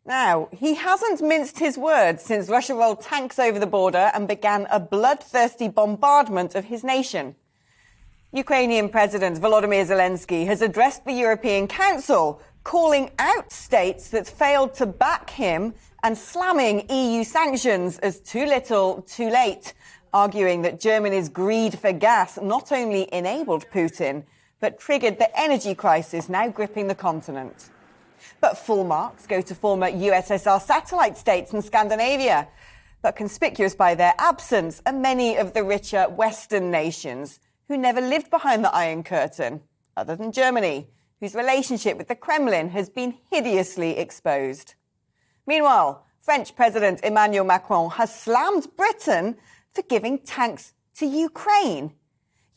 Now, he hasn't minced his words since Russia rolled tanks over the border and began a bloodthirsty bombardment of his nation. Ukrainian President Volodymyr Zelensky has addressed the European Council, calling out states that failed to back him and slamming EU sanctions as too little, too late, arguing that Germany's greed for gas not only enabled Putin, but triggered the energy crisis now gripping the continent. But full marks go to former USSR satellite states and Scandinavia. But conspicuous by their absence are many of the richer Western nations who never lived behind the Iron Curtain, other than Germany, whose relationship with the Kremlin has been hideously exposed. Meanwhile, French President Emmanuel Macron has slammed Britain for giving tanks to Ukraine.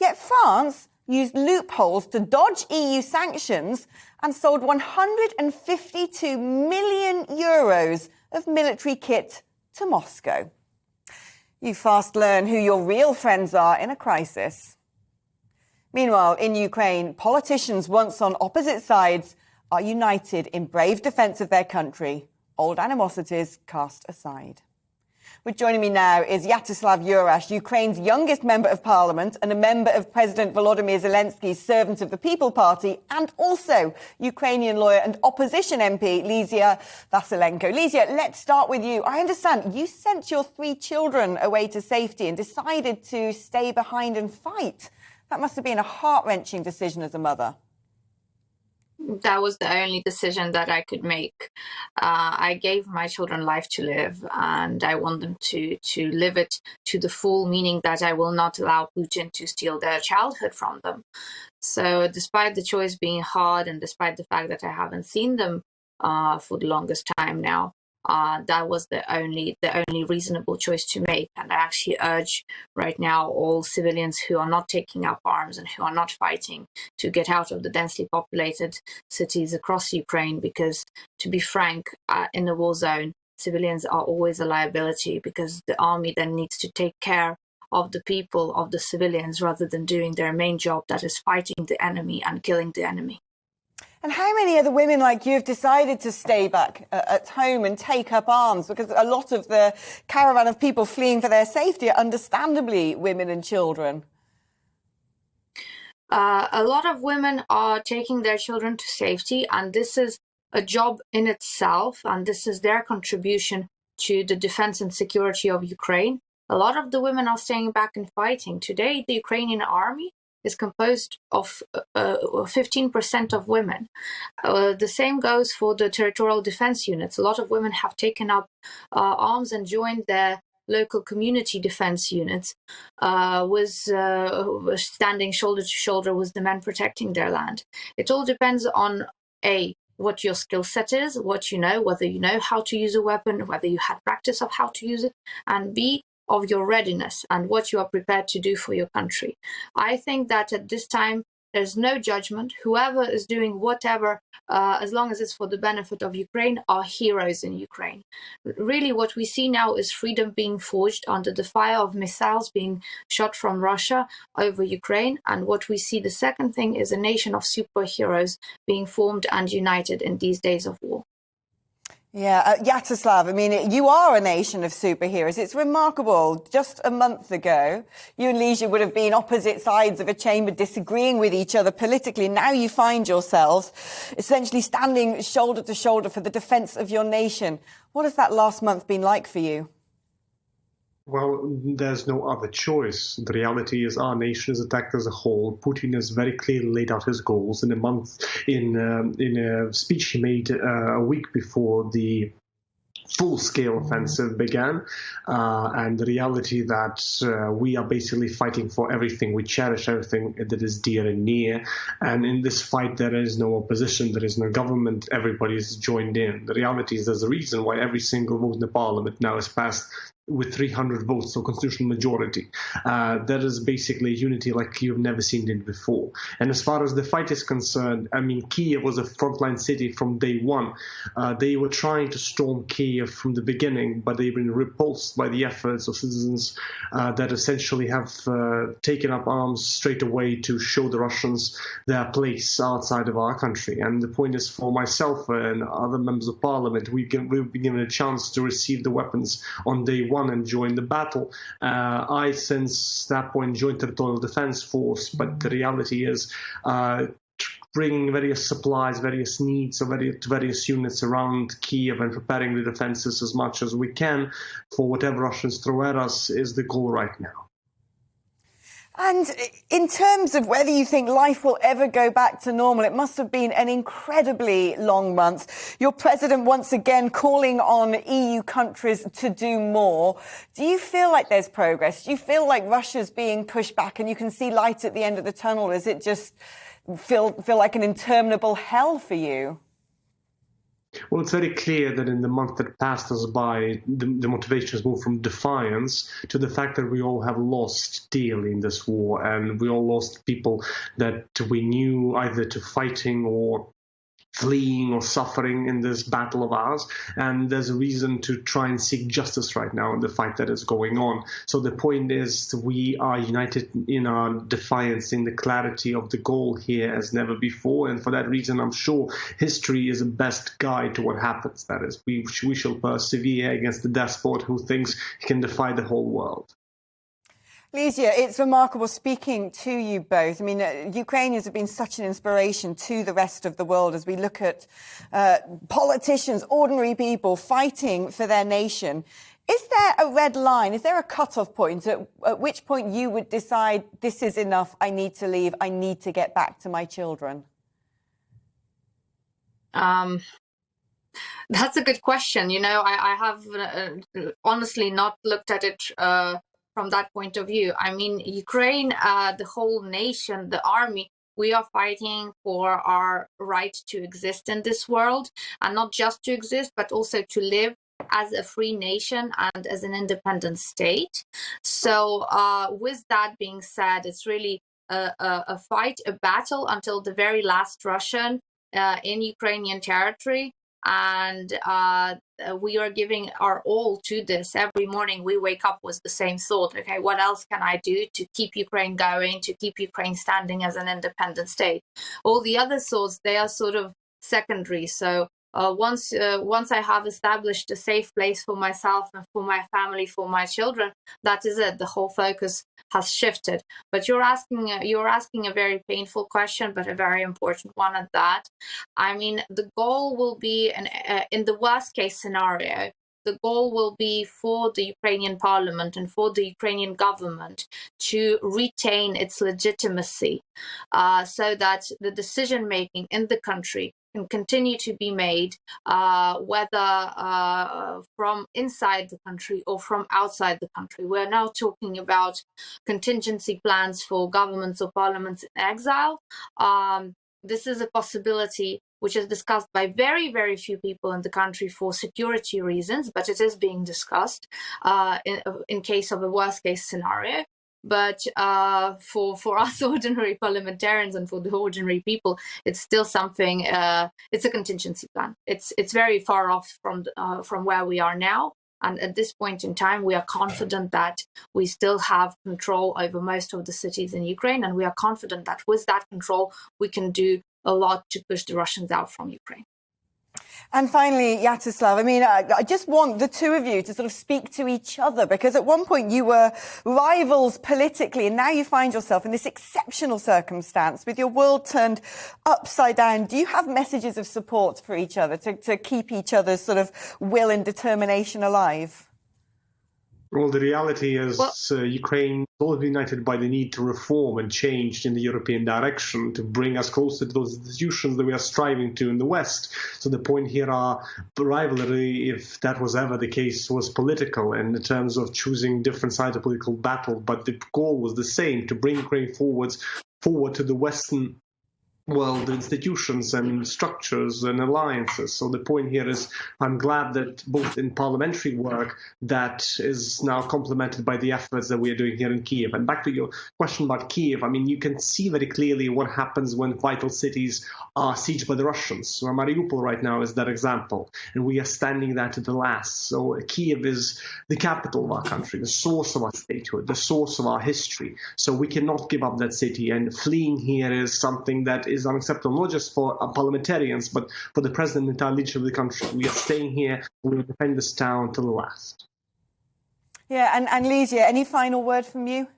Yet France used loopholes to dodge EU sanctions and sold 152 million euros of military kit to Moscow. You fast learn who your real friends are in a crisis. Meanwhile, in Ukraine, politicians once on opposite sides are united in brave defence of their country, old animosities cast aside. But joining me now is Sviatoslav Yurash, Ukraine's youngest member of parliament and a member of President Volodymyr Zelensky's Servant of the People Party, and also Ukrainian lawyer and opposition MP Lesia Vasylenko. Lesia, let's start with you. I understand you sent your 3 children away to safety and decided to stay behind and fight. That must have been a heart-wrenching decision as a mother. That was the only decision that I could make. I gave my children life to live, and I want them to live it to the full, meaning that I will not allow Putin to steal their childhood from them. So despite the choice being hard, and despite the fact that I haven't seen them for the longest time now, that was the only reasonable choice to make. And I actually urge right now all civilians who are not taking up arms and who are not fighting to get out of the densely populated cities across Ukraine, because, to be frank, in the war zone, civilians are always a liability, because the army then needs to take care of the people, of the civilians, rather than doing their main job, that is fighting the enemy and killing the enemy. And how many other women like you have decided to stay back at home and take up arms? Because a lot of the caravan of people fleeing for their safety are understandably women and children. A lot of women are taking their children to safety, and this is a job in itself, and this is their contribution to the defense and security of Ukraine. A lot of the women are staying back and fighting. Today, the Ukrainian army is composed of 15% of women. The same goes for the territorial defense units. A lot of women have taken up arms and joined their local community defense units, standing shoulder to shoulder with the men protecting their land. It all depends on what your skill set is, what you know, whether you know how to use a weapon, whether you had practice of how to use it, and B, of your readiness and what you are prepared to do for your country. I think that at this time, there's no judgment. Whoever is doing whatever, as long as it's for the benefit of Ukraine, are heroes in Ukraine. Really, what we see now is freedom being forged under the fire of missiles being shot from Russia over Ukraine. And what we see, the second thing, is a nation of superheroes being formed and united in these days of war. Yeah, Sviatoslav, I mean, you are a nation of superheroes. It's remarkable. Just a month ago, you and Lesia would have been opposite sides of a chamber, disagreeing with each other politically. Now you find yourselves essentially standing shoulder to shoulder for the defence of your nation. What has that last month been like for you? Well, there's no other choice. The reality is our nation is attacked as a whole. Putin has very clearly laid out his goals in a speech he made a week before the full-scale offensive began, and the reality that we are basically fighting for everything. We cherish everything that is dear and near, and in this fight there is no opposition, there is no government, everybody is joined in. The reality is there's a reason why every single vote in the parliament now has passed with 300 votes, so constitutional majority. That is basically unity like you've never seen it before. And as far as the fight is concerned, I mean, Kiev was a frontline city from day one. They were trying to storm Kiev from the beginning, but they've been repulsed by the efforts of citizens that essentially have taken up arms straight away to show the Russians their place outside of our country. And the point is, for myself and other members of parliament, we've been given a chance to receive the weapons on day one and join the battle. I, since that point, joined Territorial Defense Force, but the reality is bringing various supplies, various needs of various units around Kiev and preparing the defenses as much as we can for whatever Russians throw at us is the goal right now. And in terms of whether you think life will ever go back to normal, it must have been an incredibly long month. Your president once again calling on EU countries to do more. Do you feel like there's progress? Do you feel like Russia's being pushed back and you can see light at the end of the tunnel? Or is it just feel like an interminable hell for you? Well, it's very clear that in the month that passed us by, the motivations moved from defiance to the fact that we all have lost dearly in this war, and we all lost people that we knew either to fighting or fleeing or suffering in this battle of ours. And there's a reason to try and seek justice right now in the fight that is going on. So the point is, we are united in our defiance, in the clarity of the goal here as never before. And for that reason, I'm sure history is the best guide to what happens. That is, we shall persevere against the despot who thinks he can defy the whole world. Lesia, it's remarkable speaking to you both. I mean, Ukrainians have been such an inspiration to the rest of the world as we look at politicians, ordinary people fighting for their nation. Is there a red line? Is there a cutoff point at which point you would decide this is enough, I need to leave, I need to get back to my children? That's a good question. You know, I have honestly not looked at it from that point of view. I mean, Ukraine, the whole nation, the army, we are fighting for our right to exist in this world, and not just to exist, but also to live as a free nation and as an independent state. So with that being said, it's really a fight, a battle until the very last Russian in Ukrainian territory. And we are giving our all to this. Every morning we wake up with the same thought, okay, what else can I do to keep Ukraine going, to keep Ukraine standing as an independent state? All the other thoughts, they are sort of secondary. So once I have established a safe place for myself and for my family, for my children, that is it. The whole focus has shifted. But you're asking a very painful question, but a very important one at that. I mean, the goal will be, in the worst case scenario, the goal will be for the Ukrainian parliament and for the Ukrainian government to retain its legitimacy, so that the decision making in the country can continue to be made, whether from inside the country or from outside the country. We're now talking about contingency plans for governments or parliaments in exile. This is a possibility which is discussed by very, very few people in the country for security reasons, but it is being discussed in case of a worst case scenario. But for us ordinary parliamentarians and for the ordinary people, it's still something. It's a contingency plan. It's very far off from where we are now. And at this point in time, we are confident that we still have control over most of the cities in Ukraine, and we are confident that with that control, we can do a lot to push the Russians out from Ukraine. And finally, Sviatoslav, I mean, I just want the two of you to sort of speak to each other, because at one point you were rivals politically, and now you find yourself in this exceptional circumstance with your world turned upside down. Do you have messages of support for each other to keep each other's sort of will and determination alive? Well, the reality is Ukraine is always united by the need to reform and change in the European direction to bring us closer to those institutions that we are striving to in the West. So the point here, our rivalry, if that was ever the case, was political and in terms of choosing different sides of political battle. But the goal was the same, to bring Ukraine forward to the Western well, the institutions and structures and alliances. So the point here is, I'm glad that both in parliamentary work that is now complemented by the efforts that we are doing here in Kiev. And back to your question about Kiev, I mean, you can see very clearly what happens when vital cities are sieged by the Russians. So Mariupol right now is that example, and we are standing there to the last. So Kiev is the capital of our country, the source of our statehood, the source of our history. So we cannot give up that city, and fleeing here is something that is unacceptable, not just for parliamentarians, but for the president and the entire leadership of the country. We are staying here, we will defend this town till the last. Yeah, and Lesia, any final word from you?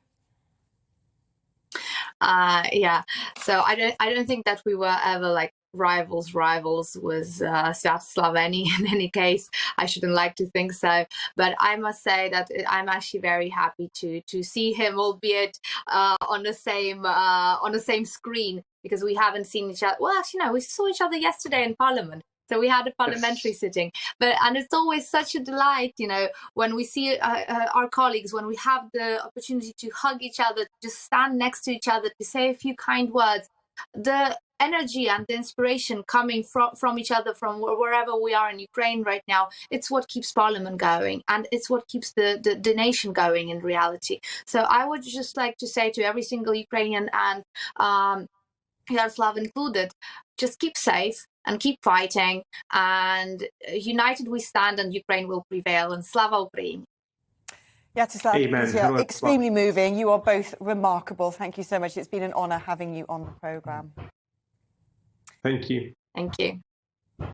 Yeah, so I don't think that we were ever like rivals with Sviatoslav in any case. I shouldn't like to think so, but I must say that I'm actually very happy to see him, albeit on the same screen, because we haven't seen each other. Well, actually, no, we saw each other yesterday in Parliament. So we had a parliamentary sitting, and it's always such a delight, when we see our colleagues, when we have the opportunity to hug each other, just stand next to each other, to say a few kind words. The energy and the inspiration coming from each other, from wherever we are in Ukraine right now, it's what keeps Parliament going, and it's what keeps the nation going in reality. So I would just like to say to every single Ukrainian, and Yaroslav included, just keep safe and keep fighting, and united we stand, and Ukraine will prevail, and Slava Ukraini. Sviatoslav, Amen. extremely moving. You are both remarkable. Thank you so much. It's been an honour having you on the programme. Thank you. Thank you.